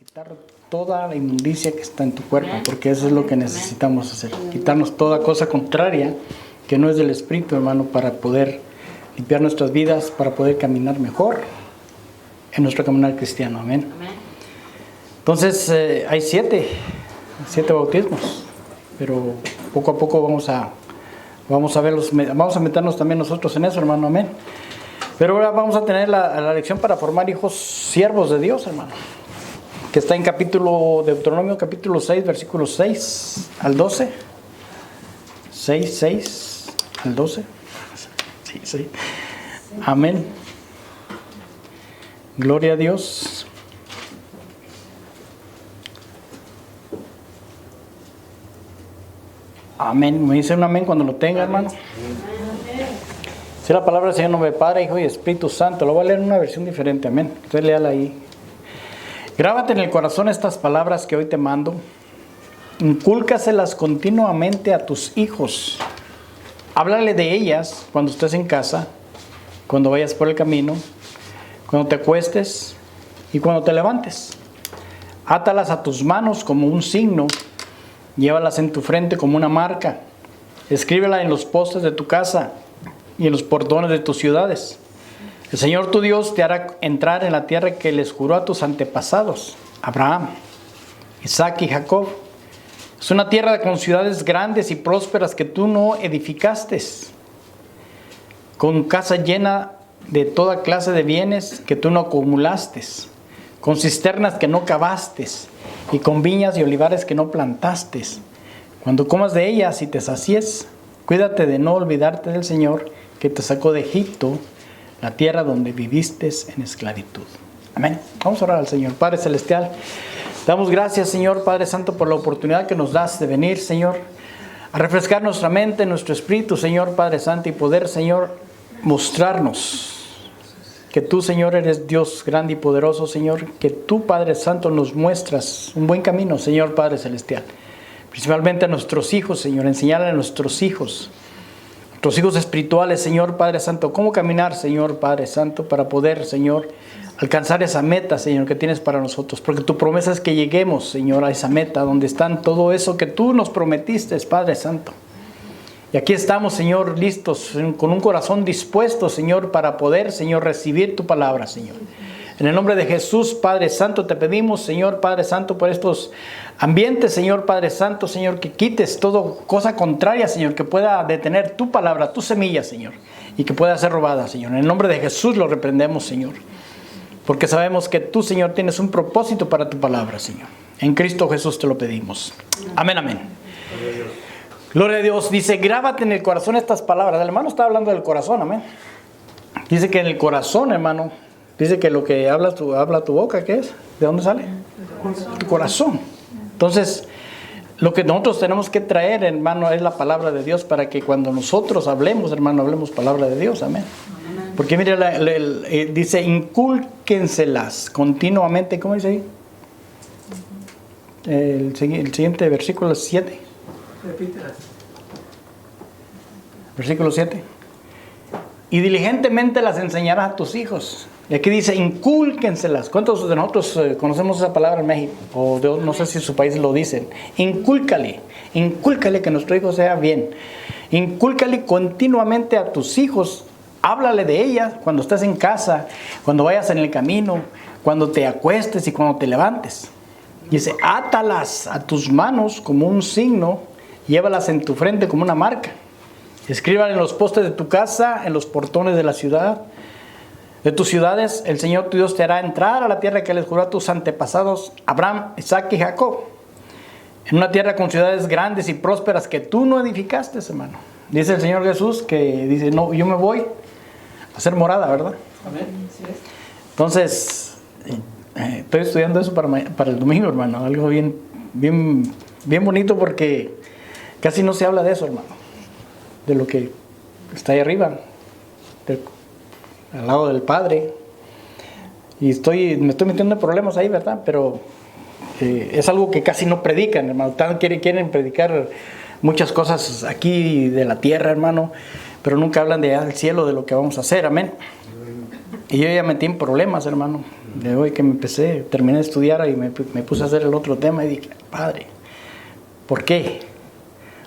quitar toda la inmundicia que está en tu cuerpo, porque eso es lo que necesitamos hacer. Quitarnos toda cosa contraria que no es del Espíritu, hermano, para poder limpiar nuestras vidas, para poder caminar mejor en nuestro caminar cristiano. Amén. Entonces, hay siete bautismos, pero poco a poco vamos a verlos, vamos a meternos también nosotros en eso, hermano. Amén. Pero ahora vamos a tener la lección para formar hijos siervos de Dios, hermano, que está en Deuteronomio capítulo 6, versículos 6 al 12. 6 al 12. Sí. Amén. Gloria a Dios. Amén. Me dice un amén cuando lo tenga, hermano. Si la palabra del Señor, nombre de Padre, Hijo y Espíritu Santo. Lo voy a leer en una versión diferente. Amén. Entonces léala ahí. Grábate en el corazón estas palabras que hoy te mando. Incúlcaselas continuamente a tus hijos. Háblale de ellas cuando estés en casa, cuando vayas por el camino, cuando te acuestes y cuando te levantes. Átalas a tus manos como un signo. Llévalas en tu frente como una marca. Escríbela en los postes de tu casa y en los portones de tus ciudades. El Señor tu Dios te hará entrar en la tierra que les juró a tus antepasados, Abraham, Isaac y Jacob. Es una tierra con ciudades grandes y prósperas que tú no edificaste, con casa llena de toda clase de bienes que tú no acumulaste, con cisternas que no cavaste y con viñas y olivares que no plantaste. Cuando comas de ellas y te sacies, cuídate de no olvidarte del Señor que te sacó de Egipto, la tierra donde viviste en esclavitud. Amén. Vamos a orar al Señor. Padre Celestial, damos gracias, Señor Padre Santo, por la oportunidad que nos das de venir, Señor, a refrescar nuestra mente, nuestro espíritu, Señor Padre Santo, y poder, Señor, mostrarnos que tú, Señor, eres Dios grande y poderoso, Señor, que tú, Padre Santo, nos muestras un buen camino, Señor Padre Celestial. Principalmente a nuestros hijos, Señor, enseñarle a nuestros hijos espirituales, Señor Padre Santo, cómo caminar, Señor Padre Santo, para poder, Señor, alcanzar esa meta, Señor, que tienes para nosotros. Porque tu promesa es que lleguemos, Señor, a esa meta donde están todo eso que tú nos prometiste, Padre Santo. Y aquí estamos, Señor, listos, con un corazón dispuesto, Señor, para poder, Señor, recibir tu palabra, Señor. En el nombre de Jesús, Padre Santo, te pedimos, Señor Padre Santo, por estos ambientes, Señor Padre Santo, Señor, que quites toda cosa contraria, Señor, que pueda detener tu palabra, tu semilla, Señor, y que pueda ser robada, Señor. En el nombre de Jesús lo reprendemos, Señor, porque sabemos que tú, Señor, tienes un propósito para tu palabra, Señor. En Cristo Jesús te lo pedimos. Amén, amén. Gloria a Dios. Dice, grábate en el corazón estas palabras. El hermano está hablando del corazón, amén. Dice que en el corazón, hermano, dice que lo que habla tu boca, ¿qué es? ¿De dónde sale? Tu corazón. Entonces, lo que nosotros tenemos que traer, hermano, es la palabra de Dios para que cuando nosotros hablemos, hermano, hablemos palabra de Dios. Amén. Porque mire, dice, incúlquenselas continuamente. ¿Cómo dice ahí? El siguiente versículo 7. Repítelas. Versículo 7. Y diligentemente las enseñarás a tus hijos. Y aquí dice, incúlquenselas. ¿Cuántos de nosotros conocemos esa palabra en México? O no sé si en su país lo dicen. Incúlcale que nuestro hijo sea bien. Incúlcale continuamente a tus hijos. Háblale de ellas cuando estés en casa, cuando vayas en el camino, cuando te acuestes y cuando te levantes. Dice, átalas a tus manos como un signo, llévalas en tu frente como una marca. Escríbala en los postes de tu casa, en los portones de la ciudad, de tus ciudades. El Señor tu Dios te hará entrar a la tierra que les juró a tus antepasados, Abraham, Isaac y Jacob. En una tierra con ciudades grandes y prósperas que tú no edificaste, hermano. Dice el Señor Jesús que dice, no, yo me voy a hacer morada, ¿verdad? Amén. Entonces, estoy estudiando eso para el domingo, hermano. Algo bien bonito porque casi no se habla de eso, hermano. De lo que está ahí arriba, al lado del Padre. Y me estoy metiendo en problemas ahí, ¿verdad? Pero es algo que casi no predican, hermano. Quieren predicar muchas cosas aquí de la tierra, hermano, pero nunca hablan de allá del cielo, de lo que vamos a hacer, amén. Y yo ya metí en problemas, hermano. De hoy que terminé de estudiar y me puse a hacer el otro tema y dije, Padre, ¿por qué?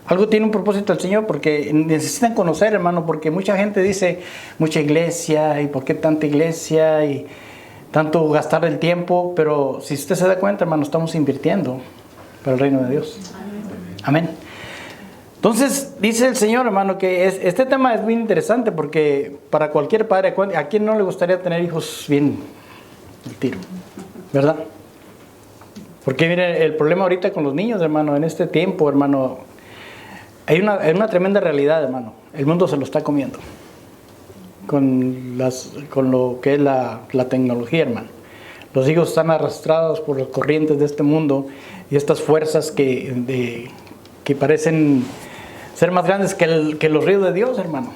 Algo tiene un propósito el Señor, porque necesitan conocer, hermano, porque mucha gente dice, mucha iglesia, y por qué tanta iglesia, y tanto gastar el tiempo, pero si usted se da cuenta, hermano, estamos invirtiendo para el reino de Dios. Amén. Entonces, dice el Señor, hermano, que este tema es muy interesante, porque para cualquier padre, ¿a quién no le gustaría tener hijos bien al tiro? ¿Verdad? Porque mire, el problema ahorita con los niños, hermano, en este tiempo, hermano, hay una tremenda realidad, hermano. El mundo se lo está comiendo con lo que es la tecnología, hermano. Los hijos están arrastrados por las corrientes de este mundo y estas fuerzas que parecen ser más grandes que los ríos de Dios, hermano.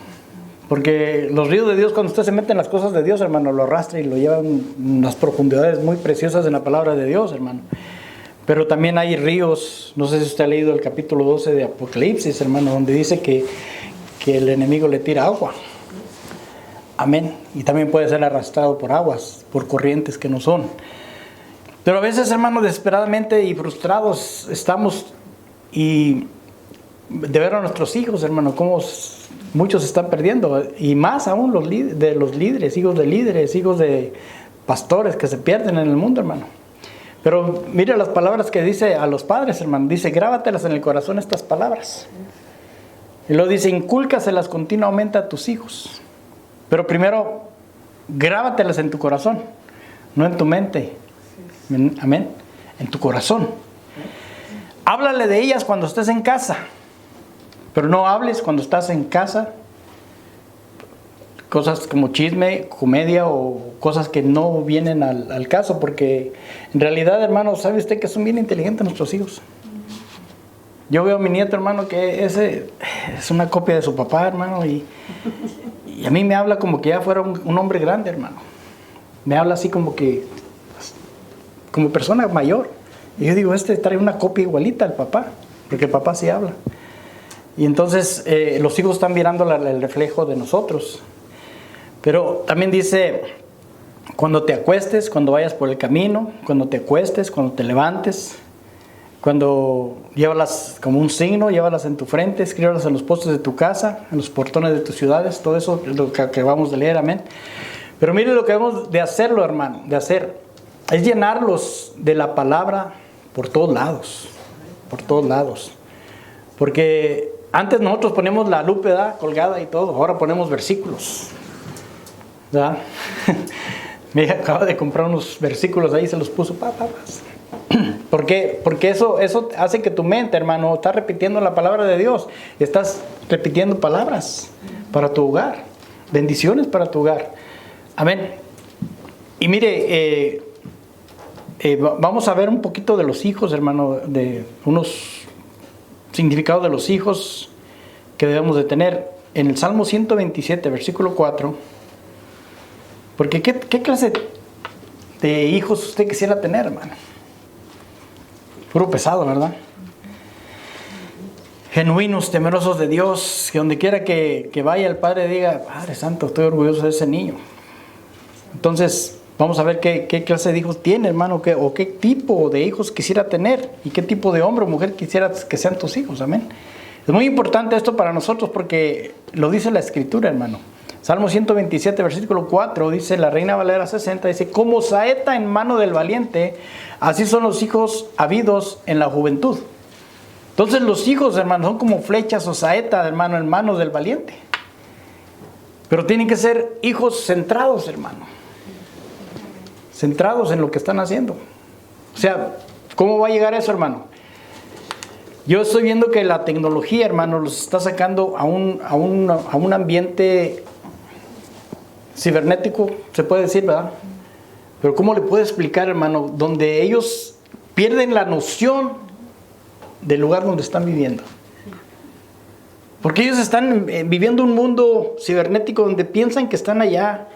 Porque los ríos de Dios, cuando usted se mete en las cosas de Dios, hermano, lo arrastra y lo lleva en las profundidades muy preciosas en la palabra de Dios, hermano. Pero también hay ríos, no sé si usted ha leído el capítulo 12 de Apocalipsis, hermano, donde dice que el enemigo le tira agua. Amén. Y también puede ser arrastrado por aguas, por corrientes que no son. Pero a veces, hermano, desesperadamente y frustrados estamos y de ver a nuestros hijos, hermano, cómo muchos se están perdiendo. Y más aún los líderes, hijos de pastores que se pierden en el mundo, hermano. Pero mire las palabras que dice a los padres, hermano. Dice, grábatelas en el corazón estas palabras. Y luego dice, incúlcaselas continuamente a tus hijos. Pero primero, grábatelas en tu corazón, no en tu mente. Amén. En tu corazón. Háblale de ellas cuando estés en casa. Pero no hables cuando estás en casa cosas como chisme, comedia o cosas que no vienen al caso, porque en realidad, hermano, ¿sabe usted que son bien inteligentes nuestros hijos? Yo veo a mi nieto, hermano, que ese es una copia de su papá, hermano, y a mí me habla como que ya fuera un hombre grande, hermano. Me habla así como persona mayor. Y yo digo, trae una copia igualita al papá, porque el papá sí habla. Y entonces los hijos están mirando el reflejo de nosotros. Pero también dice, cuando te acuestes, cuando vayas por el camino, cuando te acuestes, cuando te levantes, cuando llévalas como un signo, llévalas en tu frente, escríbalas en los postes de tu casa, en los portones de tus ciudades, todo eso es lo que acabamos de leer, amén. Pero mire lo que debemos de hacerlo, hermano, es llenarlos de la palabra por todos lados, porque antes nosotros poníamos la lupa, ¿verdad?, colgada y todo, ahora ponemos versículos, ¿verdad? Me acaba de comprar unos versículos ahí, se los puso, ¿Por qué? Porque eso hace que tu mente, hermano, está repitiendo la palabra de Dios, estás repitiendo palabras para tu hogar, bendiciones para tu hogar, amén. Y mire, vamos a ver un poquito de los hijos, hermano, de unos significados de los hijos que debemos de tener en el Salmo 127, versículo 4. Porque ¿qué clase de hijos usted quisiera tener, hermano? Puro pesado, ¿verdad? Genuinos, temerosos de Dios, que donde quiera que vaya el Padre diga, Padre Santo, estoy orgulloso de ese niño. Entonces, vamos a ver qué clase de hijos tiene, hermano, o qué tipo de hijos quisiera tener, y qué tipo de hombre o mujer quisiera que sean tus hijos, amén. Es muy importante esto para nosotros porque lo dice la Escritura, hermano. Salmo 127, versículo 4, dice la Reina Valera 60, dice, como saeta en mano del valiente, así son los hijos habidos en la juventud. Entonces los hijos, hermano, son como flechas o saeta, hermano, en manos del valiente. Pero tienen que ser hijos centrados, hermano. Centrados en lo que están haciendo. O sea, ¿cómo va a llegar eso, hermano? Yo estoy viendo que la tecnología, hermano, los está sacando a un ambiente cibernético, se puede decir, ¿verdad? Pero ¿cómo le puedo explicar, hermano? Donde ellos pierden la noción del lugar donde están viviendo. Porque ellos están viviendo un mundo cibernético donde piensan que están allá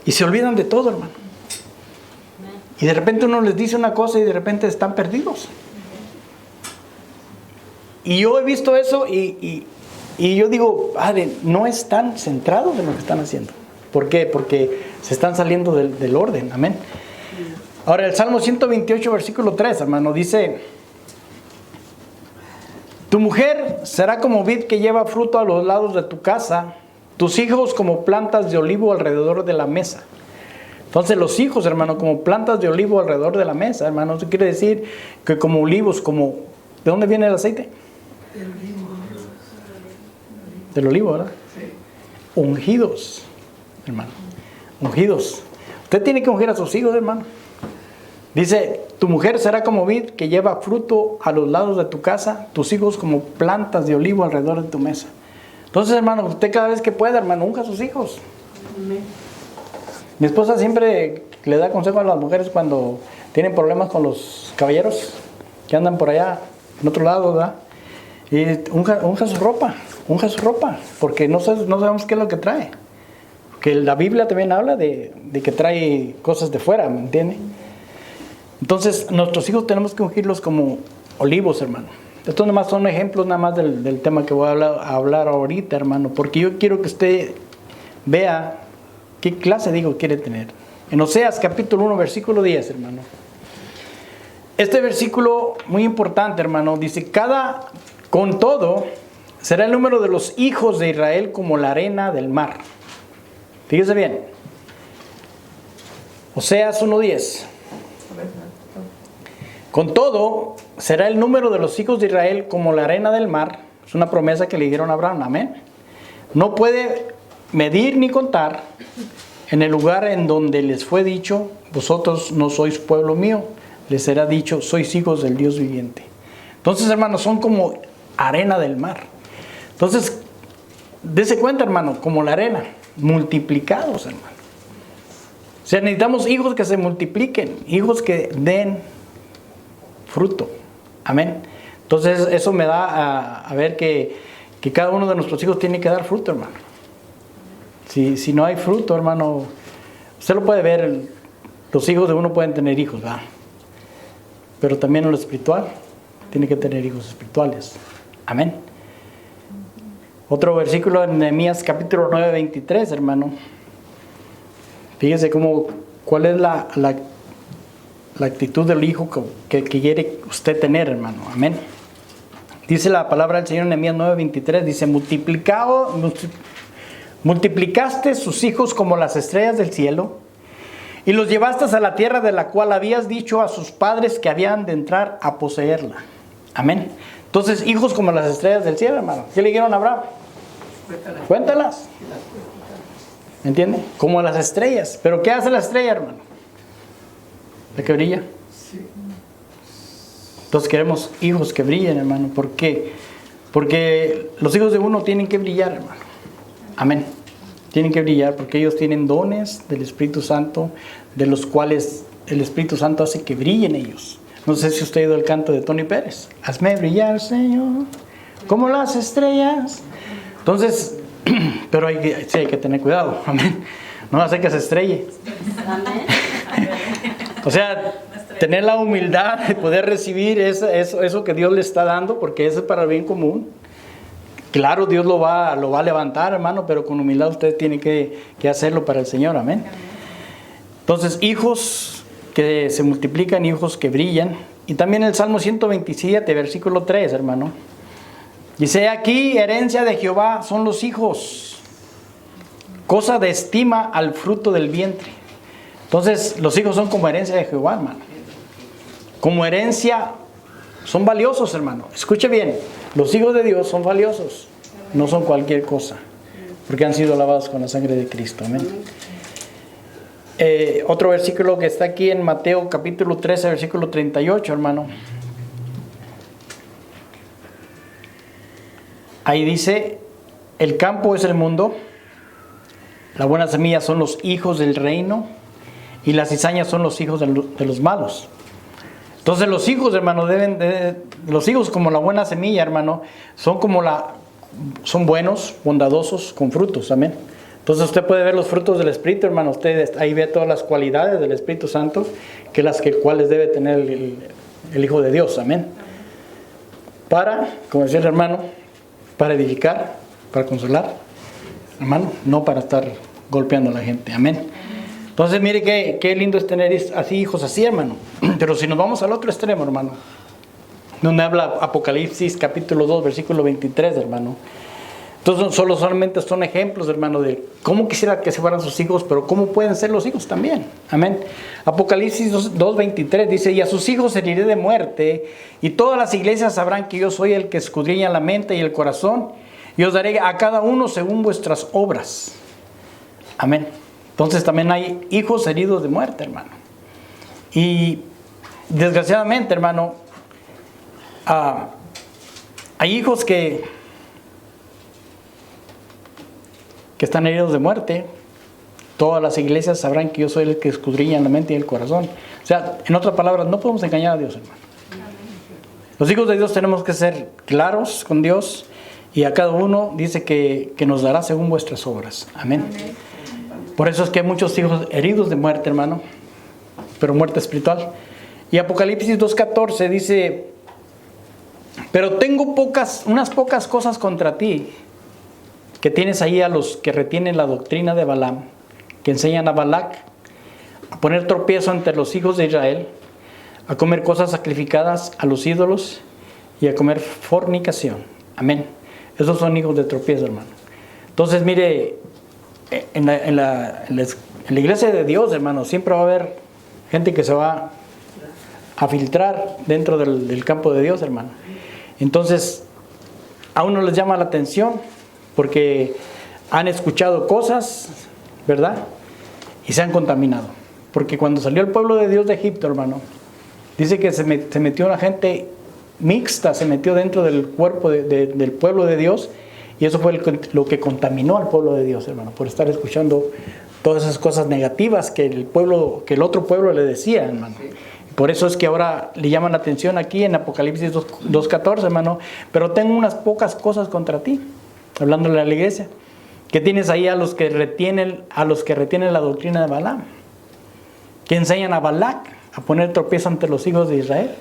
y se olvidan de todo, hermano. Y de repente uno les dice una cosa y de repente están perdidos. Y yo he visto eso y yo digo, Padre, no están centrados en lo que están haciendo. ¿Por qué? Porque se están saliendo del orden, amén. Ahora el Salmo 128, versículo 3, hermano, dice: tu mujer será como vid que lleva fruto a los lados de tu casa, tus hijos como plantas de olivo alrededor de la mesa. Entonces los hijos, hermano, como plantas de olivo alrededor de la mesa, hermano, eso quiere decir que como olivos, como... ¿De dónde viene el aceite? Del olivo, ¿verdad? Sí. Ungidos, hermano, ungidos. Usted tiene que ungir a sus hijos, hermano. Dice, tu mujer será como vid que lleva fruto a los lados de tu casa, tus hijos como plantas de olivo alrededor de tu mesa. Entonces, hermano, usted cada vez que pueda, hermano, unja a sus hijos. Amén. Mi esposa siempre le da consejo a las mujeres cuando tienen problemas con los caballeros que andan por allá, en otro lado, ¿verdad? Y unja su ropa, porque no sabemos qué es lo que trae. Porque la Biblia también habla de que trae cosas de fuera, ¿me entiende? Entonces, nuestros hijos tenemos que ungirlos como olivos, hermano. Estos nomás son ejemplos nada más del tema que voy a hablar ahorita, hermano, porque yo quiero que usted vea qué clase de hijo quiere tener. En Oseas capítulo 1, versículo 10, hermano. Este versículo muy importante, hermano, dice: con todo, será el número de los hijos de Israel como la arena del mar. Fíjese bien. Oseas 1:10. Con todo, será el número de los hijos de Israel como la arena del mar. Es una promesa que le dieron a Abraham, amén. No puede medir ni contar en el lugar en donde les fue dicho: vosotros no sois pueblo mío. Les será dicho: sois hijos del Dios viviente. Entonces, hermanos, son como arena del mar. Entonces, dése cuenta, hermano, como la arena, multiplicados, hermano. O sea, necesitamos hijos que se multipliquen, hijos que den fruto. Amén. Entonces, eso me da a ver que cada uno de nuestros hijos tiene que dar fruto, hermano. Si no hay fruto, hermano, usted lo puede ver, los hijos de uno pueden tener hijos, ¿verdad? Pero también en lo espiritual, tiene que tener hijos espirituales. Amén. Otro versículo en Nehemías capítulo 9, 23, hermano. Fíjese cuál es la actitud del hijo que quiere usted tener, hermano. Amén. Dice la palabra del Señor en Nehemías 9, 23, dice: multiplicaste sus hijos como las estrellas del cielo, y los llevaste a la tierra de la cual habías dicho a sus padres que habían de entrar a poseerla. Amén. Entonces, hijos como las estrellas del cielo, hermano. ¿Qué le dijeron a Abraham? Cuéntalas. ¿Me entiende? Como las estrellas. ¿Pero qué hace la estrella, hermano? ¿De que brilla? Sí. Entonces queremos hijos que brillen, hermano. ¿Por qué? Porque los hijos de uno tienen que brillar, hermano. Amén. Tienen que brillar porque ellos tienen dones del Espíritu Santo, de los cuales el Espíritu Santo hace que brillen ellos. No sé si usted ha oído el canto de Tony Pérez. Hazme brillar, Señor, como las estrellas. Entonces, pero hay que tener cuidado. Amén. No hace que se estrelle. Amén. O sea, tener la humildad de poder recibir eso que Dios le está dando, porque eso es para el bien común. Claro, Dios lo va a levantar, hermano, pero con humildad usted tiene que hacerlo para el Señor. Amén. Entonces, hijos que se multiplican, hijos que brillan. Y también el Salmo 127, versículo 3, hermano. Dice: aquí, herencia de Jehová son los hijos, cosa de estima al fruto del vientre. Entonces, los hijos son como herencia de Jehová, hermano. Como herencia, son valiosos, hermano. Escuche bien, los hijos de Dios son valiosos, no son cualquier cosa, porque han sido lavados con la sangre de Cristo. Amén. Otro versículo que está aquí en Mateo capítulo 13, versículo 38, hermano. Ahí dice: el campo es el mundo, la buena semilla son los hijos del reino, y las cizañas son los hijos de los malos. Entonces los hijos, hermano, los hijos como la buena semilla, hermano, son buenos, bondadosos, con frutos. Amén. Entonces usted puede ver los frutos del Espíritu, hermano. Usted ahí ve todas las cualidades del Espíritu Santo, cuales debe tener el Hijo de Dios. Amén. Como decía el hermano, para edificar, para consolar, hermano, no para estar golpeando a la gente. Amén. Entonces, mire qué lindo es tener así hijos así, hermano. Pero si nos vamos al otro extremo, hermano, donde habla Apocalipsis capítulo 2, versículo 23, hermano. Entonces, solamente son ejemplos, hermano, de cómo quisiera que se fueran sus hijos, pero cómo pueden ser los hijos también. Amén. Apocalipsis 2:23 dice: y a sus hijos heriré de muerte, y todas las iglesias sabrán que yo soy el que escudriña la mente y el corazón, y os daré a cada uno según vuestras obras. Amén. Entonces también hay hijos heridos de muerte, hermano. Y desgraciadamente, hermano, hay hijos que están heridos de muerte. Todas las iglesias sabrán que yo soy el que escudriña la mente y el corazón. O sea, en otras palabras, no podemos engañar a Dios, hermano. Los hijos de Dios tenemos que ser claros con Dios, y a cada uno dice que nos dará según vuestras obras. Amén. Por eso es que hay muchos hijos heridos de muerte, hermano, pero muerte espiritual. Y Apocalipsis 2:14 dice: pero tengo unas pocas cosas contra ti, que tienes ahí a los que retienen la doctrina de Balaam, que enseñan a Balac a poner tropiezo entre los hijos de Israel, a comer cosas sacrificadas a los ídolos y a comer fornicación. Amén. Esos son hijos de tropiezo, hermano. Entonces, mire, en la iglesia de Dios, hermano, siempre va a haber gente que se va a filtrar dentro del campo de Dios, hermano. Entonces, a uno les llama la atención porque han escuchado cosas, ¿verdad? Y se han contaminado. Porque cuando salió el pueblo de Dios de Egipto, hermano, dice que se metió una gente mixta, se metió dentro del cuerpo del pueblo de Dios, y eso fue lo que contaminó al pueblo de Dios, hermano, por estar escuchando todas esas cosas negativas que el otro pueblo le decía, hermano. Por eso es que ahora le llaman la atención aquí en Apocalipsis 2:14, hermano. Pero tengo unas pocas cosas contra ti, hablándole a la iglesia, que tienes ahí a los que retienen la doctrina de Balaam, que enseñan a Balac a poner tropiezo ante los hijos de Israel.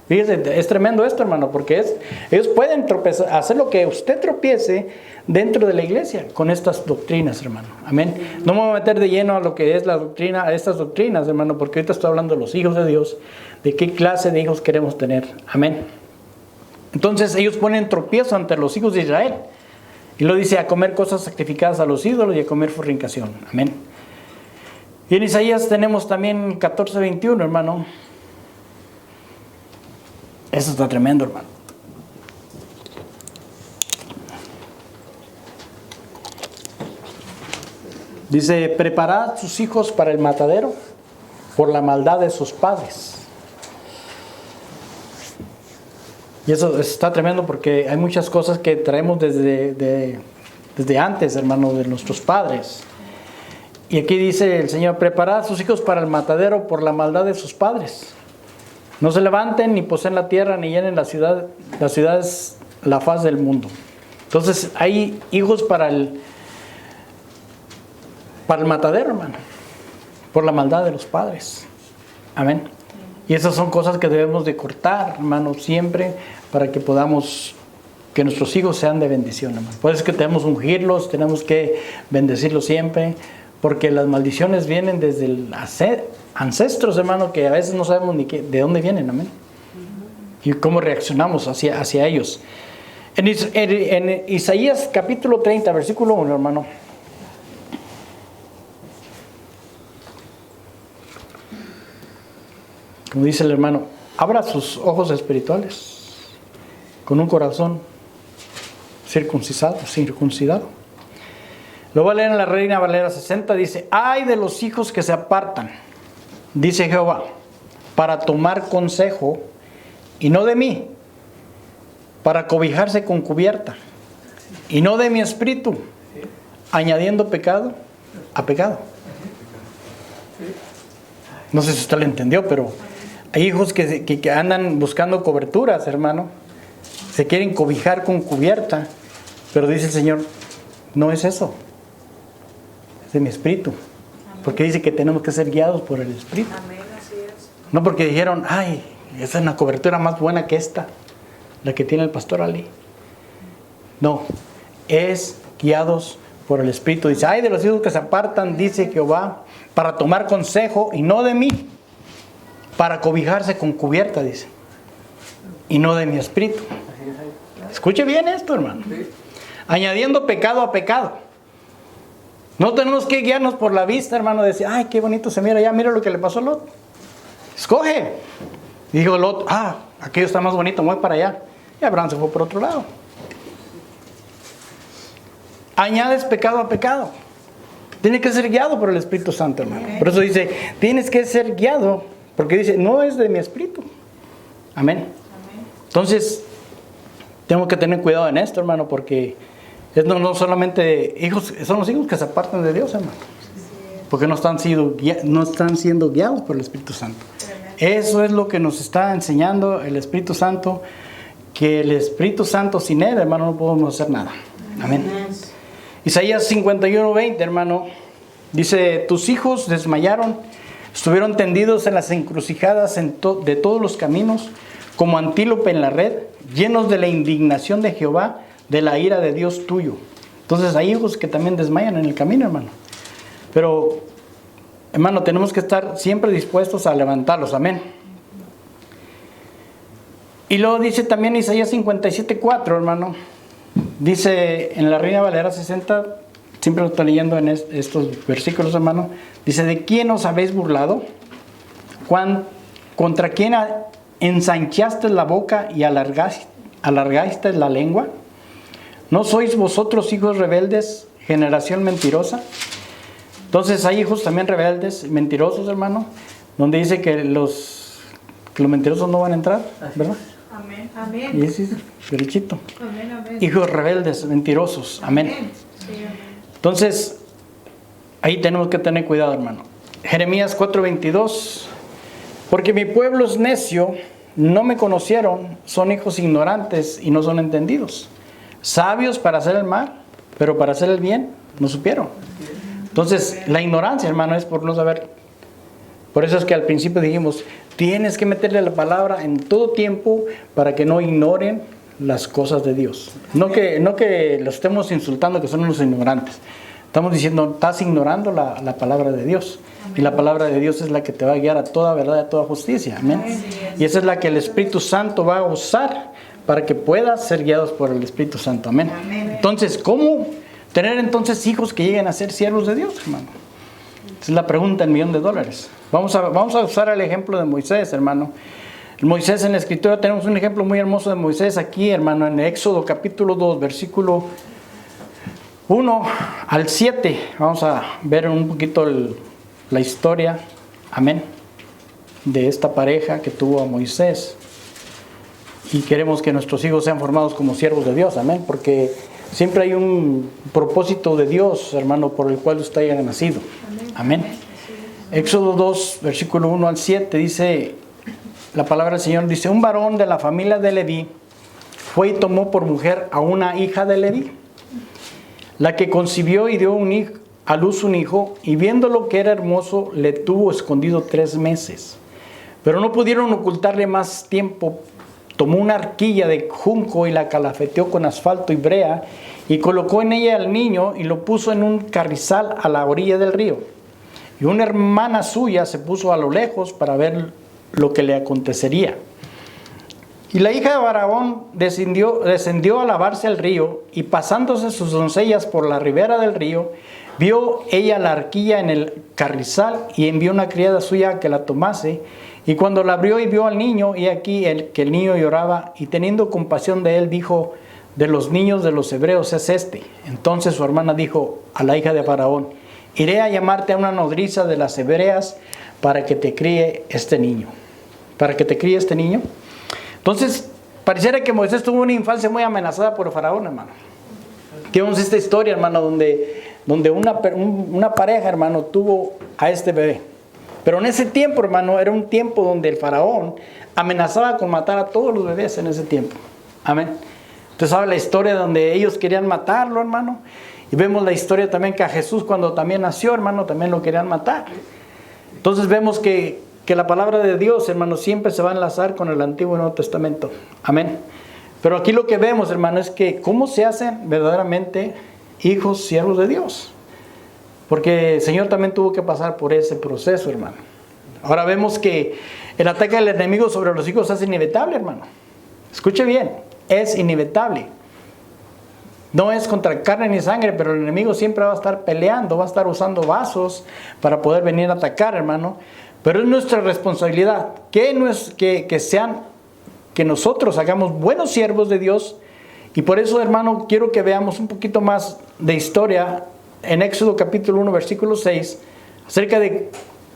Fíjese, es tremendo esto, hermano, porque ellos pueden hacer lo que usted tropiece dentro de la iglesia con estas doctrinas, hermano. Amén. No me voy a meter de lleno a lo que es la doctrina, a estas doctrinas, hermano, porque ahorita estoy hablando de los hijos de Dios, de qué clase de hijos queremos tener. Amén. Entonces ellos ponen tropiezo ante los hijos de Israel. Y lo dice: a comer cosas sacrificadas a los ídolos y a comer fornicación. Amén. Y en Isaías tenemos también 14:21, hermano. Eso está tremendo, hermano. Dice: preparad sus hijos para el matadero por la maldad de sus padres. Y eso está tremendo porque hay muchas cosas que traemos desde antes, hermano, de nuestros padres. Y aquí dice el Señor: preparad sus hijos para el matadero por la maldad de sus padres. No se levanten ni poseen la tierra ni llenen las ciudades, la faz del mundo. Entonces hay hijos para el matadero, hermano, por la maldad de los padres. Amén. Y esas son cosas que debemos de cortar, hermano, siempre, para que que nuestros hijos sean de bendición, hermano. Por eso es que tenemos que ungirlos, tenemos que bendecirlos siempre, porque las maldiciones vienen desde el ancestros, hermano, que a veces no sabemos ni de dónde vienen, amén. Y cómo reaccionamos hacia ellos. En Isaías capítulo 30, versículo 1, hermano. Como dice el hermano: abra sus ojos espirituales con un corazón circuncidado. Lo voy a leer en la Reina Valera 60, dice: ay de los hijos que se apartan, dice Jehová, para tomar consejo, y no de mí, para cobijarse con cubierta, y no de mi espíritu, añadiendo pecado a pecado. No sé si usted lo entendió, pero hay hijos que andan buscando coberturas, hermano. Se quieren cobijar con cubierta, pero dice el Señor: no es eso. De mi espíritu, porque dice que tenemos que ser guiados por el espíritu. Amén, así es. No porque dijeron: ay, esa es una cobertura más buena que esta, la que tiene el pastor Ali. No, es guiados por el Espíritu. Dice, ay de los hijos que se apartan, dice Jehová, para tomar consejo y no de mí, para cobijarse con cubierta, dice, y no de mi Espíritu. Escuche bien esto, hermano. Añadiendo pecado a pecado. No tenemos que guiarnos por la vista, hermano, decir, ay, qué bonito se mira allá, mira lo que le pasó a Lot. Escoge. Dijo Lot, aquello está más bonito, voy para allá. Y Abraham se fue por otro lado. Añades pecado a pecado. Tiene que ser guiado por el Espíritu Santo, hermano. Por eso dice, tienes que ser guiado, porque dice, no es de mi espíritu. Amén. Entonces, tengo que tener cuidado en esto, hermano, porque no solamente hijos, son los hijos que se apartan de Dios, hermano. Porque no están siendo guiados por el Espíritu Santo. Eso es lo que nos está enseñando el Espíritu Santo, que el Espíritu Santo sin Él, hermano, no podemos hacer nada. Amén. Isaías 51:20, hermano, dice, tus hijos desmayaron, estuvieron tendidos en las encrucijadas de todos los caminos, como antílope en la red, llenos de la indignación de Jehová, de la ira de Dios tuyo. Entonces hay hijos que también desmayan en el camino, hermano. Pero, hermano, tenemos que estar siempre dispuestos a levantarlos. Amén. Y luego dice también Isaías 57:4, hermano. Dice en la Reina Valera 60, siempre lo estoy leyendo en estos versículos, hermano. Dice, ¿de quién os habéis burlado? ¿Contra quién ensanchaste la boca y alargaste la lengua? ¿No sois vosotros hijos rebeldes, generación mentirosa? Entonces hay hijos también rebeldes, mentirosos, hermano, donde dice que los mentirosos no van a entrar, ¿verdad? Amén. Amén. Y ese es derechito. Amén, amén. Hijos rebeldes, mentirosos. Amén. Sí, amén. Entonces, ahí tenemos que tener cuidado, hermano. Jeremías 4:22. Porque mi pueblo es necio, no me conocieron, son hijos ignorantes y no son entendidos. Sabios para hacer el mal, pero para hacer el bien no supieron. Entonces, la ignorancia, hermano, es por no saber. Por eso es que al principio dijimos, tienes que meterle la palabra en todo tiempo para que no ignoren las cosas de Dios. No que los estemos insultando, que son unos ignorantes. Estamos diciendo, estás ignorando la palabra de Dios. Amén. Y la palabra de Dios es la que te va a guiar a toda verdad y a toda justicia. Amén. Y esa es la que el Espíritu Santo va a usar para que puedas ser guiados por el Espíritu Santo. Amén. Amén. Entonces, ¿cómo tener entonces hijos que lleguen a ser siervos de Dios, hermano? Esa es la pregunta del $1,000,000. Vamos a usar el ejemplo de Moisés, hermano. Moisés en la Escritura, tenemos un ejemplo muy hermoso de Moisés aquí, hermano, en Éxodo capítulo 2, versículo 1 al 7. Vamos a ver un poquito la historia, amén, de esta pareja que tuvo a Moisés. Y queremos que nuestros hijos sean formados como siervos de Dios, amén, porque siempre hay un propósito de Dios, hermano, por el cual usted haya nacido. Amén. Éxodo 2, versículo 1 al 7, dice, la palabra del Señor dice, un varón de la familia de Leví fue y tomó por mujer a una hija de Leví, la que concibió y dio a luz un hijo, y viéndolo que era hermoso, le tuvo escondido 3 meses. Pero no pudieron ocultarle más tiempo. Tomó una arquilla de junco y la calafeteó con asfalto y brea, y colocó en ella al niño y lo puso en un carrizal a la orilla del río. Y una hermana suya se puso a lo lejos para ver lo que le acontecería. Y la hija de Faraón descendió a lavarse al río, y pasándose sus doncellas por la ribera del río, vio ella la arquilla en el carrizal, y envió una criada suya a que la tomase. Y cuando la abrió y vio al niño, y aquí que el niño lloraba, y teniendo compasión de él, dijo, de los niños de los hebreos es este. Entonces su hermana dijo a la hija de Faraón, iré a llamarte a una nodriza de las hebreas para que te críe este niño. Para que te críe este niño. Entonces, pareciera que Moisés tuvo una infancia muy amenazada por Faraón, hermano. Tenemos esta historia, hermano, donde una pareja, hermano, tuvo a este bebé. Pero en ese tiempo, hermano, era un tiempo donde el Faraón amenazaba con matar a todos los bebés en ese tiempo. Amén. Usted sabe la historia donde ellos querían matarlo, hermano. Y vemos la historia también que a Jesús cuando también nació, hermano, también lo querían matar. Entonces vemos que la palabra de Dios, hermano, siempre se va a enlazar con el Antiguo y Nuevo Testamento. Amén. Pero aquí lo que vemos, hermano, es que cómo se hacen verdaderamente hijos, siervos de Dios. Porque el Señor también tuvo que pasar por ese proceso, hermano. Ahora vemos que el ataque del enemigo sobre los hijos es inevitable, hermano. Escuche bien, es inevitable. No es contra carne ni sangre, pero el enemigo siempre va a estar peleando, va a estar usando vasos para poder venir a atacar, hermano. Pero es nuestra responsabilidad que nosotros hagamos buenos siervos de Dios. Y por eso, hermano, quiero que veamos un poquito más de historia en Éxodo capítulo 1, versículo 6, acerca de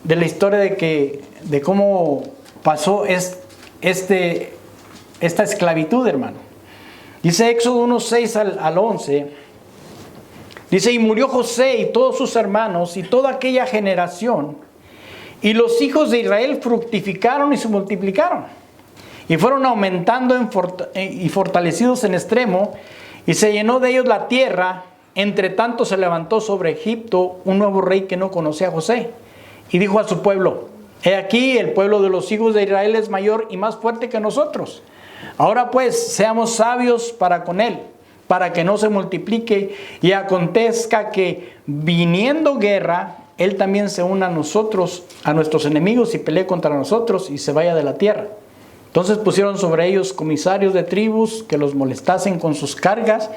la historia de cómo pasó esta esclavitud, hermano. Dice Éxodo 1, 6 al 11, dice, y murió José y todos sus hermanos y toda aquella generación, y los hijos de Israel fructificaron y se multiplicaron, y fueron aumentando y fortalecidos en extremo, y se llenó de ellos la tierra. Entre tanto se levantó sobre Egipto un nuevo rey que no conocía a José, y dijo a su pueblo, he aquí el pueblo de los hijos de Israel es mayor y más fuerte que nosotros. Ahora pues, seamos sabios para con él, para que no se multiplique y acontezca que viniendo guerra, él también se una a nosotros, a nuestros enemigos, y pelee contra nosotros y se vaya de la tierra. Entonces pusieron sobre ellos comisarios de tribus que los molestasen con sus cargas,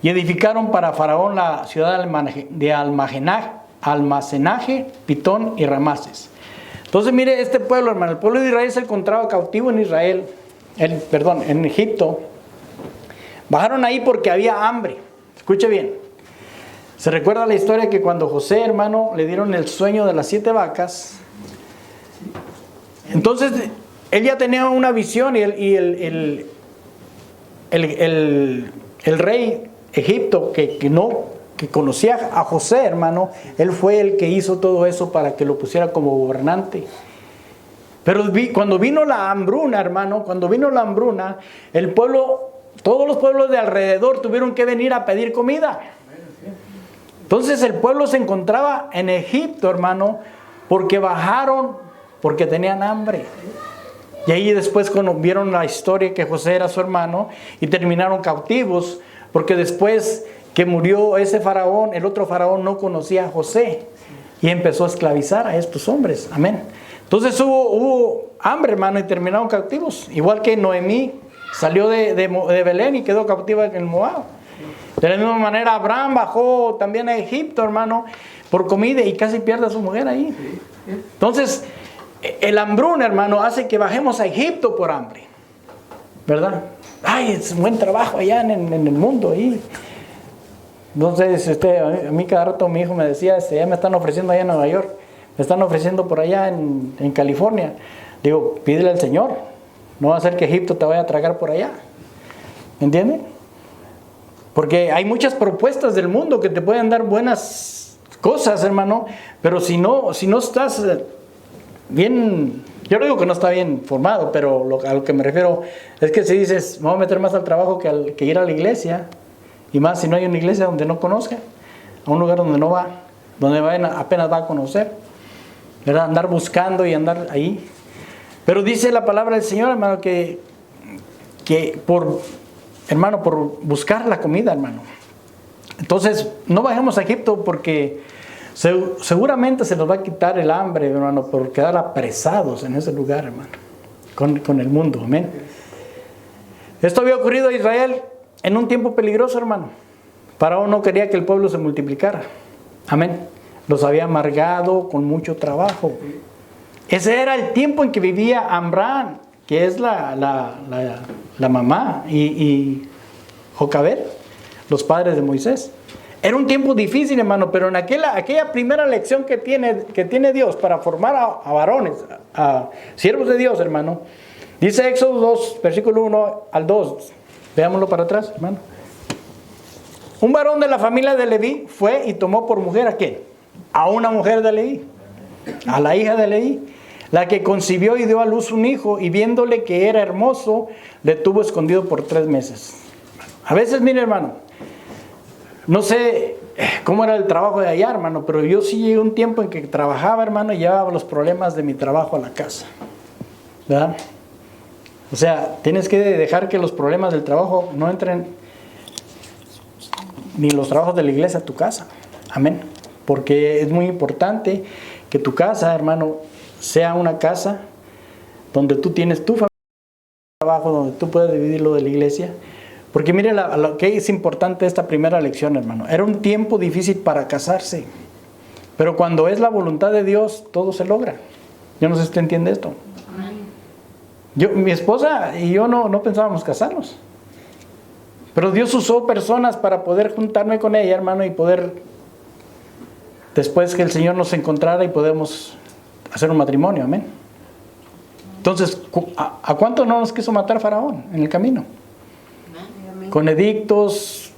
y edificaron para Faraón la ciudad de almacenaje, Pitón y Ramases. Entonces mire, este pueblo, hermano, el pueblo de Israel se encontraba cautivo en en Egipto. Bajaron ahí porque había hambre. Escuche bien. Se recuerda la historia que cuando José, hermano, le dieron el sueño de las 7 vacas. Entonces él ya tenía una visión, y el rey Egipto que conocía a José, hermano, él fue el que hizo todo eso para que lo pusiera como gobernante. Pero cuando vino la hambruna, hermano, el pueblo, todos los pueblos de alrededor tuvieron que venir a pedir comida. Entonces el pueblo se encontraba en Egipto, hermano, porque bajaron, porque tenían hambre. Y ahí después cuando vieron la historia que José era su hermano, y terminaron cautivos, porque después que murió ese faraón, el otro faraón no conocía a José y empezó a esclavizar a estos hombres. Amén. Entonces hubo hambre, hermano, y terminaron cautivos. Igual que Noemí salió de Belén y quedó cautiva en Moab. De la misma manera Abraham bajó también a Egipto, hermano, por comida, y casi pierde a su mujer ahí. Entonces el hambruna, hermano, hace que bajemos a Egipto por hambre, ¿verdad? Ay, es un buen trabajo allá en el mundo ahí. Entonces a mí cada rato mi hijo me decía, ya me están ofreciendo allá en Nueva York, me están ofreciendo por allá en California. Digo, pídele al Señor, no va a ser que Egipto te vaya a tragar por allá. ¿Entiende? Porque hay muchas propuestas del mundo que te pueden dar buenas cosas, hermano, pero si no estás bien, yo no digo que no está bien formado, pero a lo que me refiero es que si dices, me voy a meter más al trabajo que ir a la iglesia, y más si no hay una iglesia donde no conozca, a un lugar donde no va, donde apenas va a conocer, ¿verdad? Andar buscando y andar ahí. Pero dice la palabra del Señor, hermano, que por buscar la comida, hermano. Entonces, no bajemos a Egipto porque seguramente se nos va a quitar el hambre, hermano, por quedar apresados en ese lugar, hermano, con el mundo. Amén. Esto había ocurrido a Israel en un tiempo peligroso, hermano. Faraón no quería que el pueblo se multiplicara. Amén. Los había amargado con mucho trabajo. Ese era el tiempo en que vivía Amram, que es la mamá, y Jocabed, los padres de Moisés. Era un tiempo difícil, hermano, pero en aquella primera lección que tiene Dios para formar a varones, a siervos de Dios, hermano, dice Éxodo 2, versículo 1 al 2. Veámoslo para atrás, hermano. Un varón de la familia de Leví fue y tomó por mujer ¿a quién? A una mujer de Leví, a la hija de Leví, la que concibió y dio a luz un hijo, y viéndole que era hermoso, le tuvo escondido por 3 meses. A veces, mire, hermano, no sé cómo era el trabajo de allá, hermano, pero yo sí llegué un tiempo en que trabajaba, hermano, y llevaba los problemas de mi trabajo a la casa, ¿verdad? O sea, tienes que dejar que los problemas del trabajo no entren ni los trabajos de la iglesia a tu casa. Amén. Porque es muy importante que tu casa, hermano, sea una casa donde tú tienes tu trabajo, donde tú puedes dividir lo de la iglesia. Porque mire lo que es importante esta primera lección, hermano. Era un tiempo difícil para casarse. Pero cuando es la voluntad de Dios, todo se logra. Yo no sé si usted entiende esto. Mi esposa y yo no pensábamos casarnos. Pero Dios usó personas para poder juntarme con ella, hermano, y poder, después que el Señor nos encontrara y podemos hacer un matrimonio, amén. Entonces, ¿a cuánto no nos quiso matar Faraón en el camino? Con edictos,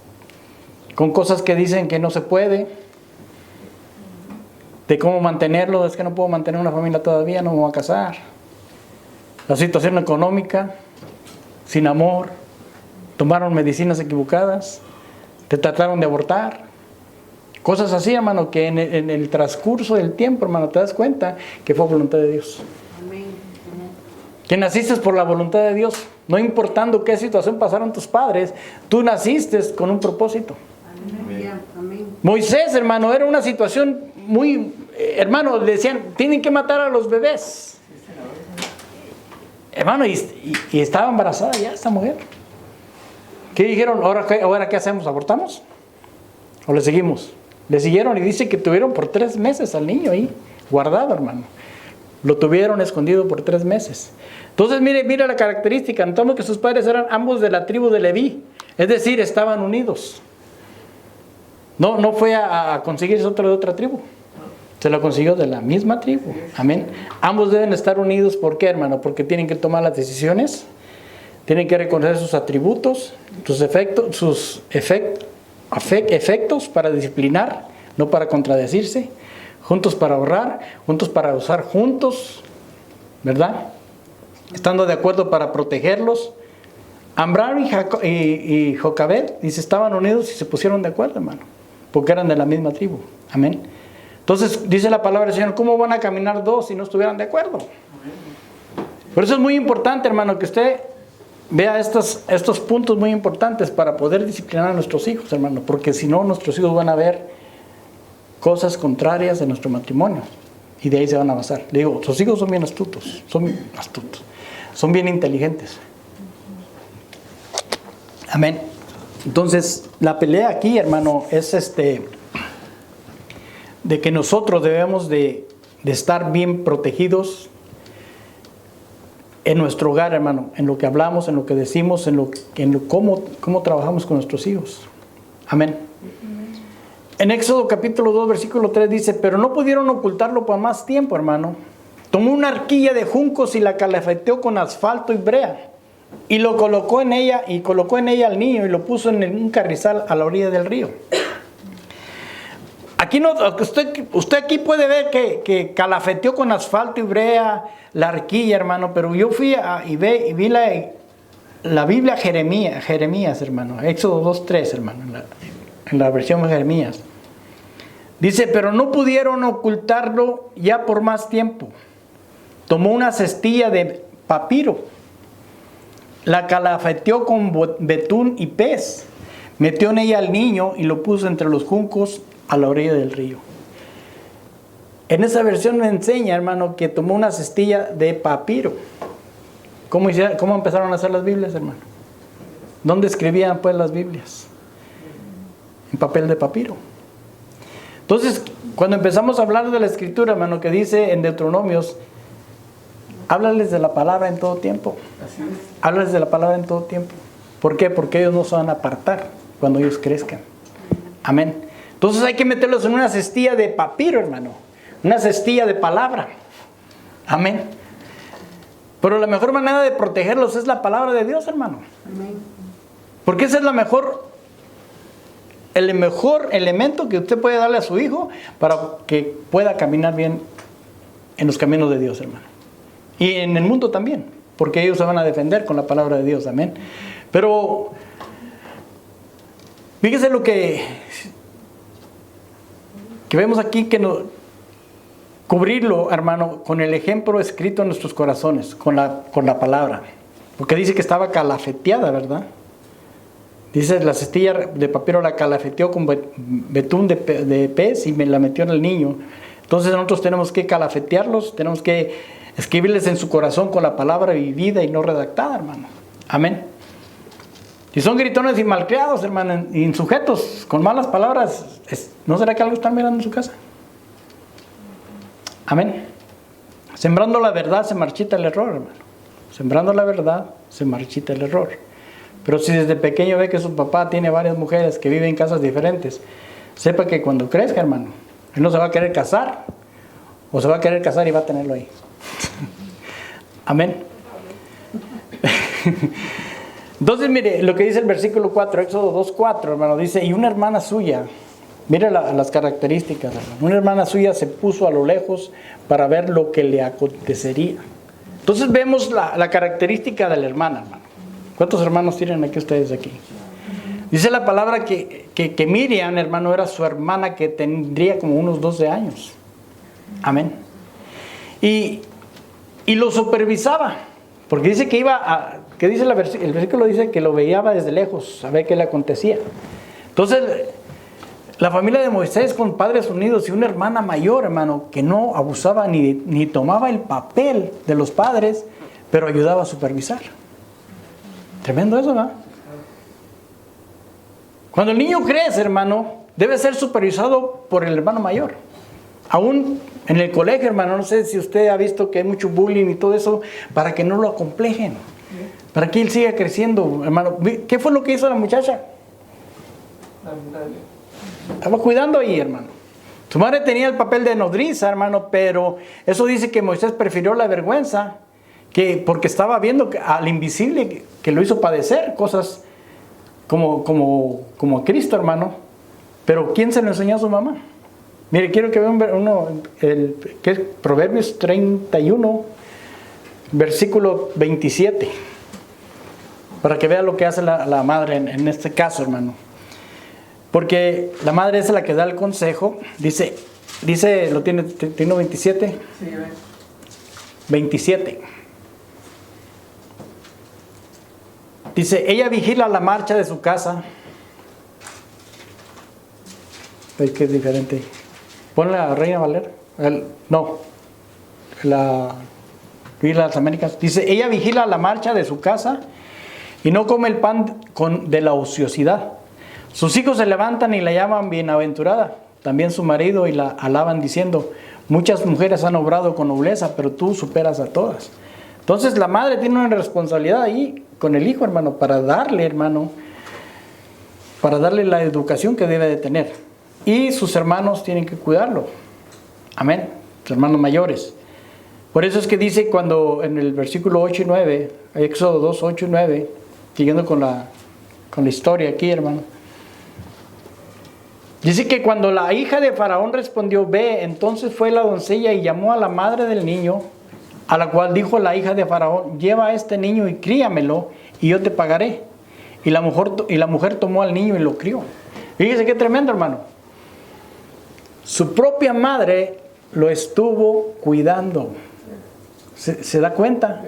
con cosas que dicen que no se puede, de cómo mantenerlo, es que no puedo mantener una familia todavía, no me voy a casar. La situación económica, sin amor, tomaron medicinas equivocadas, te trataron de abortar. Cosas así, hermano, que en el transcurso del tiempo, hermano, te das cuenta que fue voluntad de Dios. Que naciste por la voluntad de Dios. No importando qué situación pasaron tus padres, tú naciste con un propósito. Amén. Moisés, hermano, era una situación muy... hermano, le decían, tienen que matar a los bebés. Hermano, y estaba embarazada ya esta mujer. ¿Qué dijeron? ¿Ahora qué hacemos? ¿Abortamos? ¿O le seguimos? Le siguieron y dice que tuvieron por 3 meses al niño ahí, guardado, hermano. Lo tuvieron escondido por 3 meses. Entonces, mire la característica. Notamos que sus padres eran ambos de la tribu de Leví. Es decir, estaban unidos. No fue a conseguirse otro de otra tribu. Se lo consiguió de la misma tribu. Amén. Ambos deben estar unidos. ¿Por qué, hermano? Porque tienen que tomar las decisiones. Tienen que reconocer sus atributos, sus efectos para disciplinar, no para contradecirse. Juntos para ahorrar, juntos para usar juntos, ¿verdad? Estando de acuerdo para protegerlos. Amram y Jocabed, dice, estaban unidos y se pusieron de acuerdo, hermano, porque eran de la misma tribu. Amén. Entonces, dice la palabra del Señor, ¿cómo van a caminar dos si no estuvieran de acuerdo? Por eso es muy importante, hermano, que usted vea estos puntos muy importantes para poder disciplinar a nuestros hijos, hermano, porque si no, nuestros hijos van a ver cosas contrarias de nuestro matrimonio y de ahí se van a basar. Le digo, sus hijos son bien astutos, son bien inteligentes. Amén. Entonces, la pelea aquí, hermano, es de que nosotros debemos de estar bien protegidos en nuestro hogar, hermano, en lo que hablamos, en lo que decimos, cómo trabajamos con nuestros hijos. Amén. En Éxodo capítulo 2, versículo 3 dice, pero no pudieron ocultarlo por más tiempo, hermano. Tomó una arquilla de juncos y la calafeteó con asfalto y brea. Y colocó en ella al niño y lo puso en un carrizal a la orilla del río. Aquí usted aquí puede ver que calafeteó con asfalto y brea la arquilla, hermano, pero yo fui y vi la Biblia Jeremías, hermano, Éxodo 2:3, hermano, en la versión de Jeremías. Dice, pero no pudieron ocultarlo ya por más tiempo. Tomó una cestilla de papiro, la calafeteó con betún y pez, metió en ella al niño y lo puso entre los juncos a la orilla del río. En esa versión me enseña, hermano, que tomó una cestilla de papiro. ¿Cómo empezaron a hacer las Biblias, hermano? ¿Dónde escribían pues las Biblias? En papel de papiro. Entonces, cuando empezamos a hablar de la Escritura, hermano, que dice en Deuteronomios, háblales de la palabra en todo tiempo. Háblales de la palabra en todo tiempo. ¿Por qué? Porque ellos no se van a apartar cuando ellos crezcan. Amén. Entonces hay que meterlos en una cestilla de papiro, hermano. Una cestilla de palabra. Amén. Pero la mejor manera de protegerlos es la palabra de Dios, hermano. Amén. Porque ese es el mejor elemento que usted puede darle a su hijo para que pueda caminar bien en los caminos de Dios, hermano. Y en el mundo también, porque ellos se van a defender con la palabra de Dios. Amén. Pero fíjese lo que vemos aquí, que cubrirlo, hermano, con el ejemplo escrito en nuestros corazones, con la palabra. Porque dice que estaba calafeteada, ¿verdad? Dice, la cestilla de papiro la calafeteó con betún de pez y me la metió en el niño. Entonces nosotros tenemos que calafetearlos, tenemos que escribirles en su corazón con la palabra vivida y no redactada, hermano. Amén. Si son gritones y malcriados, hermano, insujetos, con malas palabras, ¿no será que algo están mirando en su casa? Amén. Sembrando la verdad se marchita el error, hermano. Sembrando la verdad se marchita el error. Pero si desde pequeño ve que su papá tiene varias mujeres que viven en casas diferentes, sepa que cuando crezca, hermano, él no se va a querer casar, o se va a querer casar y va a tenerlo ahí. Amén. Entonces, mire, lo que dice el versículo 4, Éxodo 2:4, hermano, dice, y una hermana suya, mire las características, hermano, una hermana suya se puso a lo lejos para ver lo que le acontecería. Entonces vemos la característica de la hermana, hermano. ¿Cuántos hermanos tienen aquí ustedes aquí? Dice la palabra que Miriam, hermano, era su hermana que tendría como unos 12 años. Amén. Y lo supervisaba, porque dice que que dice el versículo dice que lo veía desde lejos, a ver qué le acontecía. Entonces, la familia de Moisés con padres unidos y una hermana mayor, hermano, que no abusaba ni tomaba el papel de los padres, pero ayudaba a supervisar. Tremendo eso, ¿no? Cuando el niño crece, hermano, debe ser supervisado por el hermano mayor. Aún en el colegio, hermano, no sé si usted ha visto que hay mucho bullying y todo eso, para que no lo acomplejen, para que él siga creciendo, hermano. ¿Qué fue lo que hizo la muchacha? Estaba cuidando ahí, hermano. Su madre tenía el papel de nodriza, hermano, pero eso dice que Moisés prefirió la vergüenza, porque estaba viendo al invisible que lo hizo padecer cosas como a Cristo, hermano. Pero ¿quién se lo enseñó a su mamá? Mire, quiero que vean que es Proverbios 31, versículo 27, para que vea lo que hace la madre en este caso, hermano. Porque la madre es la que da el consejo. Dice, ¿lo tiene 27? Sí, 27. Dice, ella vigila la marcha de su casa. ¿Veis que es diferente? Ponle la Reina Valera. Las Américas. Dice, ella vigila la marcha de su casa y no come el pan de la ociosidad. Sus hijos se levantan y la llaman bienaventurada. También su marido y la alaban diciendo, muchas mujeres han obrado con nobleza, pero tú superas a todas. Entonces la madre tiene una responsabilidad ahí con el hijo, hermano, para darle la educación que debe de tener. Y sus hermanos tienen que cuidarlo. Amén. Sus hermanos mayores. Por eso es que dice cuando en el versículo 8 y 9, Éxodo 2, 8 y 9, siguiendo con la historia aquí, hermano. Dice que cuando la hija de Faraón respondió, ve, entonces fue la doncella y llamó a la madre del niño, a la cual dijo la hija de Faraón, lleva a este niño y críamelo y yo te pagaré. Y la mujer tomó al niño y lo crió. Fíjese qué tremendo, hermano. Su propia madre lo estuvo cuidando. ¿Se da cuenta?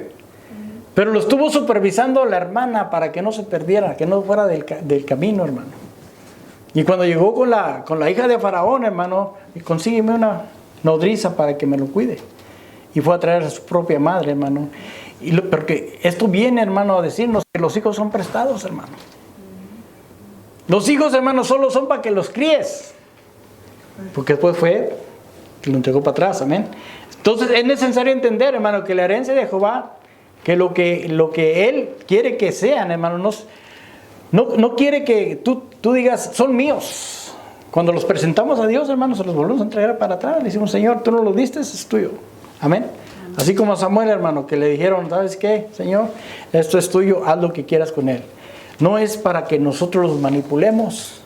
Pero lo estuvo supervisando la hermana para que no se perdiera, que no fuera del camino, hermano. Y cuando llegó con la hija de Faraón, hermano, consígueme una nodriza para que me lo cuide. Y fue a traer a su propia madre, hermano. Porque esto viene, hermano, a decirnos que los hijos son prestados, hermano. Los hijos, hermano, solo son para que los críes. Porque después fue que lo entregó para atrás, amén. Entonces es necesario entender, hermano, que la herencia de Jehová, que lo que Él quiere que sean, hermano, no quiere que tú digas, son míos. Cuando los presentamos a Dios, hermano, se los volvemos a entregar para atrás. Le decimos, Señor, tú no los diste, es tuyo. Amén. Así como a Samuel, hermano, que le dijeron, ¿sabes qué, Señor? Esto es tuyo, haz lo que quieras con él. No es para que nosotros los manipulemos,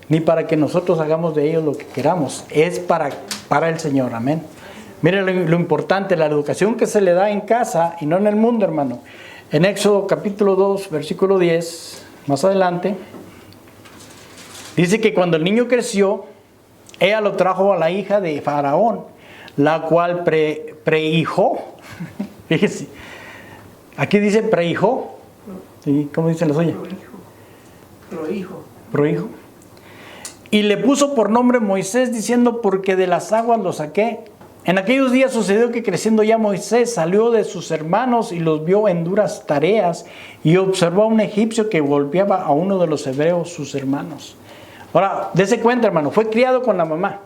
ni para que nosotros hagamos de ellos lo que queramos. Es para el Señor, amén. Miren lo importante, la educación que se le da en casa y no en el mundo, hermano. En Éxodo capítulo 2, versículo 10, más adelante, dice que cuando el niño creció, ella lo trajo a la hija de Faraón, la cual prehijó. Fíjese, aquí dice prehijó. ¿Sí? ¿Cómo dice la suya? Prohijo. Y le puso por nombre Moisés, diciendo, porque de las aguas lo saqué. En aquellos días sucedió que creciendo ya Moisés salió de sus hermanos y los vio en duras tareas y observó a un egipcio que golpeaba a uno de los hebreos, sus hermanos. Ahora, dése cuenta, hermano, fue criado con la mamá.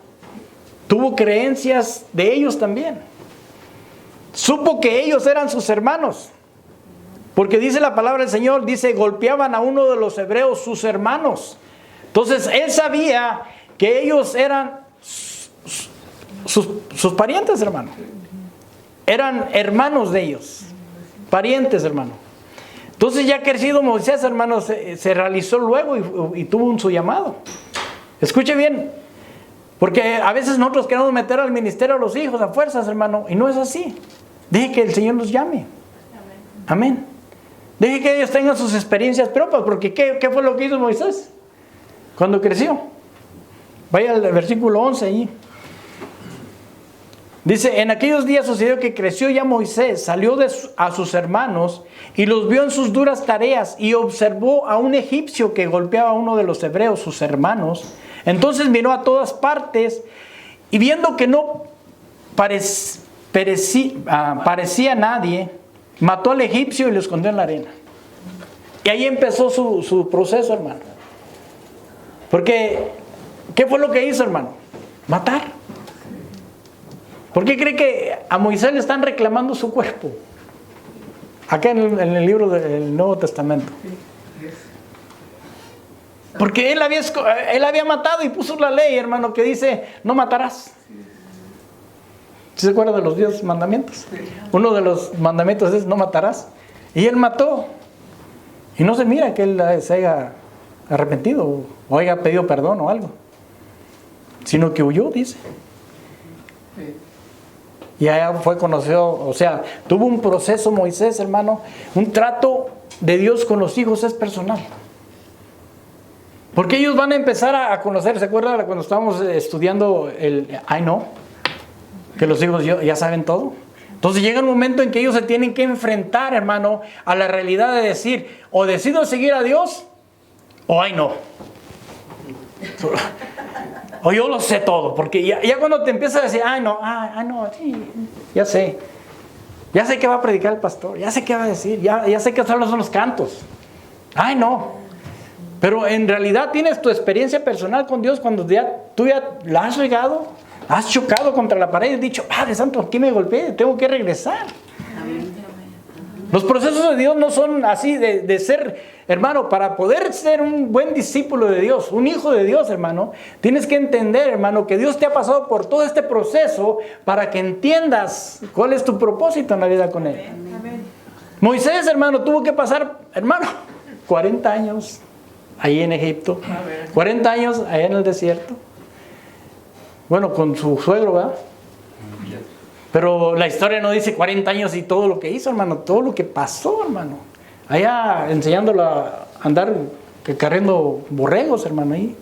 Tuvo creencias de ellos también. Supo que ellos eran sus hermanos. Porque dice la palabra del Señor, dice, golpeaban a uno de los hebreos, sus hermanos. Entonces, él sabía que ellos eran sus parientes, hermano. Eran hermanos de ellos. Parientes, hermano. Entonces, ya crecido Moisés, hermano, se realizó luego y tuvo su llamado. Escuche bien. Porque a veces nosotros queremos meter al ministerio a los hijos a fuerzas, hermano. Y no es así. Deje que el Señor los llame. Amén. Deje que ellos tengan sus experiencias propias. Porque ¿qué fue lo que hizo Moisés cuando creció? Vaya al versículo 11 allí. Dice, en aquellos días sucedió que creció ya Moisés, salió a sus hermanos y los vio en sus duras tareas y observó a un egipcio que golpeaba a uno de los hebreos, sus hermanos. Entonces miró a todas partes y viendo que no parecía nadie, mató al egipcio y lo escondió en la arena. Y ahí empezó su proceso, hermano. Porque, ¿qué fue lo que hizo, hermano? Matar. ¿Por qué cree que a Moisés le están reclamando su cuerpo? Acá en el libro del Nuevo Testamento. Porque él había matado y puso la ley, hermano, que dice, no matarás. ¿Se acuerda de los 10 mandamientos? Uno de los mandamientos es, no matarás. Y él mató. Y no se mira que él se haya arrepentido o haya pedido perdón o algo. Sino que huyó, dice. Y allá fue conocido, o sea, tuvo un proceso Moisés, hermano. Un trato de Dios con los hijos es personal. Porque ellos van a empezar a conocer. ¿Se acuerdan cuando estábamos estudiando el I know? Que los hijos ya saben todo. Entonces llega un momento en que ellos se tienen que enfrentar, hermano, a la realidad de decir, o decido seguir a Dios, o I know. O yo lo sé todo, porque ya cuando te empiezas a decir, no, sí, ya sé qué va a predicar el pastor, ya sé qué va a decir, ya sé qué son los cantos, no, pero en realidad tienes tu experiencia personal con Dios cuando tú ya la has regado, has chocado contra la pared y has dicho, Padre Santo, aquí me golpeé, tengo que regresar. Los procesos de Dios no son así de ser, hermano, para poder ser un buen discípulo de Dios, un hijo de Dios, hermano, tienes que entender, hermano, que Dios te ha pasado por todo este proceso para que entiendas cuál es tu propósito en la vida con Él. Amén. Moisés, hermano, tuvo que pasar, hermano, 40 años ahí en Egipto, 40 años allá en el desierto, bueno, con su suegro, ¿verdad? Pero la historia no dice 40 años y todo lo que hizo, hermano, todo lo que pasó, hermano. Allá enseñándolo a andar cargando borregos, hermano, ahí.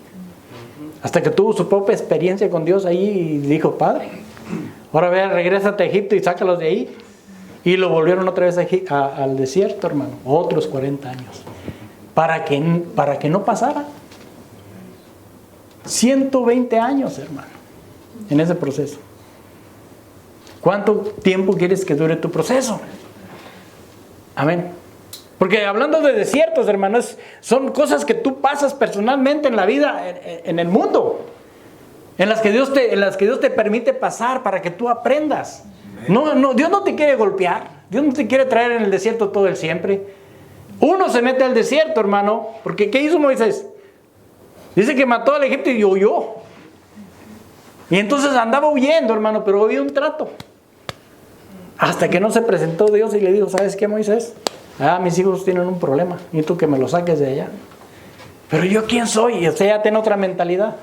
Hasta que tuvo su propia experiencia con Dios ahí y dijo, Padre, ahora ve, regrésate a Egipto y sácalos de ahí. Y lo volvieron otra vez al desierto, hermano, otros 40 años. Para que no pasara. 120 años, hermano, en ese proceso. ¿Cuánto tiempo quieres que dure tu proceso? Amén. Porque hablando de desiertos, hermanos, son cosas que tú pasas personalmente en la vida, en el mundo, en las que Dios te permite pasar para que tú aprendas. No, Dios no te quiere golpear, Dios no te quiere traer en el desierto todo el siempre. Uno se mete al desierto, hermano, porque ¿qué hizo Moisés? Dice que mató al egipcio y huyó. Y entonces andaba huyendo, hermano, pero había un trato. Hasta que no se presentó Dios y le dijo, ¿sabes qué, Moisés? Mis hijos tienen un problema, y tú que me lo saques de allá. Pero yo, ¿quién soy? Y usted ya tiene otra mentalidad.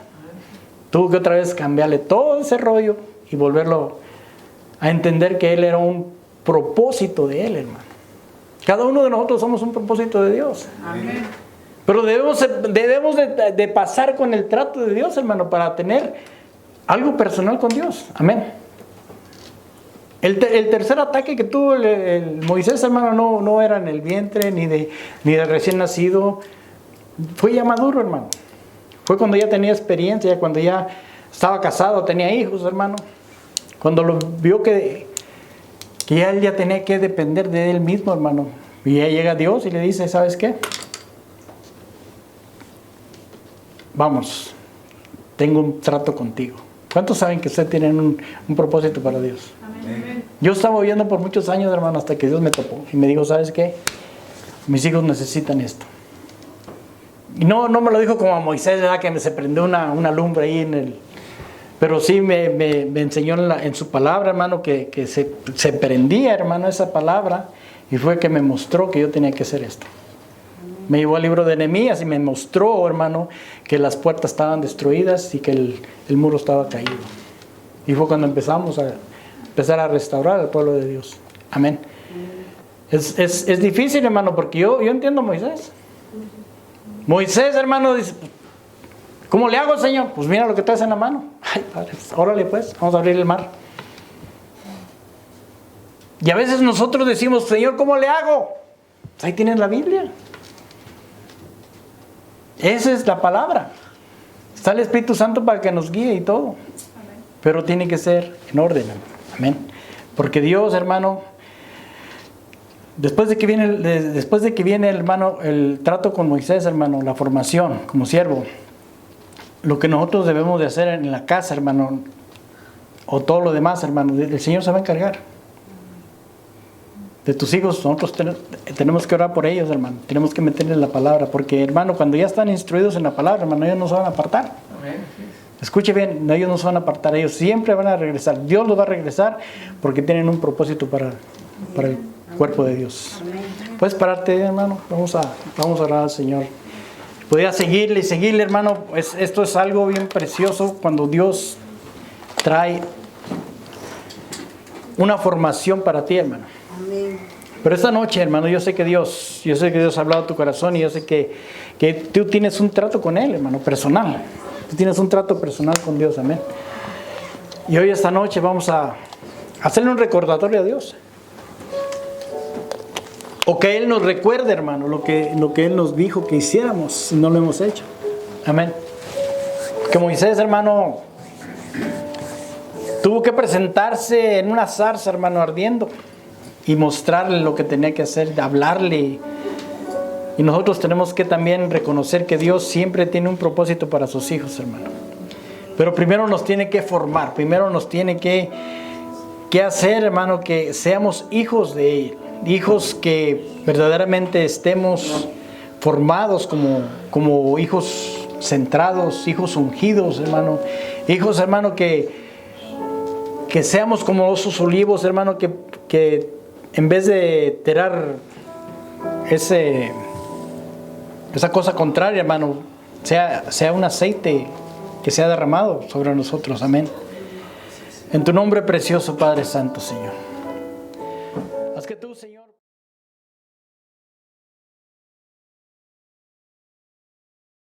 Tuvo que otra vez cambiarle todo ese rollo y volverlo a entender que él era un propósito de él, hermano. Cada uno de nosotros somos un propósito de Dios. Amén. Pero debemos de pasar con el trato de Dios, hermano, para tener algo personal con Dios. Amén. El tercer ataque que tuvo el Moisés, hermano, no era en el vientre, ni de recién nacido. Fue ya maduro, hermano. Fue cuando ya tenía experiencia, cuando ya estaba casado, tenía hijos, hermano. Cuando lo vio que ya él ya tenía que depender de él mismo, hermano. Y ya llega Dios y le dice, ¿sabes qué? Vamos, tengo un trato contigo. ¿Cuántos saben que ustedes tienen un propósito para Dios? Amén. Yo estaba oyendo por muchos años, hermano, hasta que Dios me topó y me dijo, ¿sabes qué? Mis hijos necesitan esto. Y no me lo dijo como a Moisés, ¿verdad? Que se prendió una lumbre ahí en el... Pero sí me enseñó en su palabra, hermano, que se prendía, hermano, esa palabra. Y fue que me mostró que yo tenía que hacer esto. Me llevó al libro de Nehemías y me mostró, hermano, que las puertas estaban destruidas y que el muro estaba caído. Y fue cuando empezamos a restaurar al pueblo de Dios. Amén. Es difícil, hermano, porque yo entiendo a Moisés. Moisés, hermano, dice, ¿cómo le hago, Señor? Pues mira lo que traes en la mano. Ay, Padre, órale pues, vamos a abrir el mar. Y a veces nosotros decimos, Señor, ¿cómo le hago? Pues ahí tienes la Biblia. Esa es la palabra. Está el Espíritu Santo para que nos guíe y todo. Amén. Pero tiene que ser en orden. Amén. Porque Dios, hermano, después de que viene, hermano, el trato con Moisés, hermano, la formación como siervo, lo que nosotros debemos de hacer en la casa, hermano, o todo lo demás, hermano, el Señor se va a encargar. De tus hijos, nosotros tenemos que orar por ellos, hermano. Tenemos que meterles la palabra, porque, hermano, cuando ya están instruidos en la palabra, hermano, ellos no se van a apartar. Escuche bien, ellos no se van a apartar, ellos siempre van a regresar. Dios los va a regresar porque tienen un propósito para el cuerpo de Dios. Puedes pararte, hermano. Vamos a orar al Señor. Podría seguirle, hermano. Esto es algo bien precioso cuando Dios trae una formación para ti, hermano. Pero esta noche, hermano, yo sé que Dios ha hablado a tu corazón y yo sé que tú tienes un trato con Él, hermano, personal. Tú tienes un trato personal con Dios, amén. Y hoy esta noche vamos a hacerle un recordatorio a Dios. O que Él nos recuerde, hermano, lo que Él nos dijo que hiciéramos si no lo hemos hecho. Amén. Que Moisés, hermano, tuvo que presentarse en una zarza, hermano, ardiendo. Y mostrarle lo que tenía que hacer, hablarle. Y nosotros tenemos que también reconocer que Dios siempre tiene un propósito para sus hijos, hermano. Pero primero nos tiene que formar, primero nos tiene que hacer, hermano, que seamos hijos de Él. Hijos que verdaderamente estemos formados como hijos centrados, hijos ungidos, hermano. Hijos, hermano, que seamos como esos olivos, hermano, que en vez de tirar esa cosa contraria, hermano, sea un aceite que sea derramado sobre nosotros. Amén. En tu nombre precioso, Padre Santo, Señor. Haz que tú, Señor.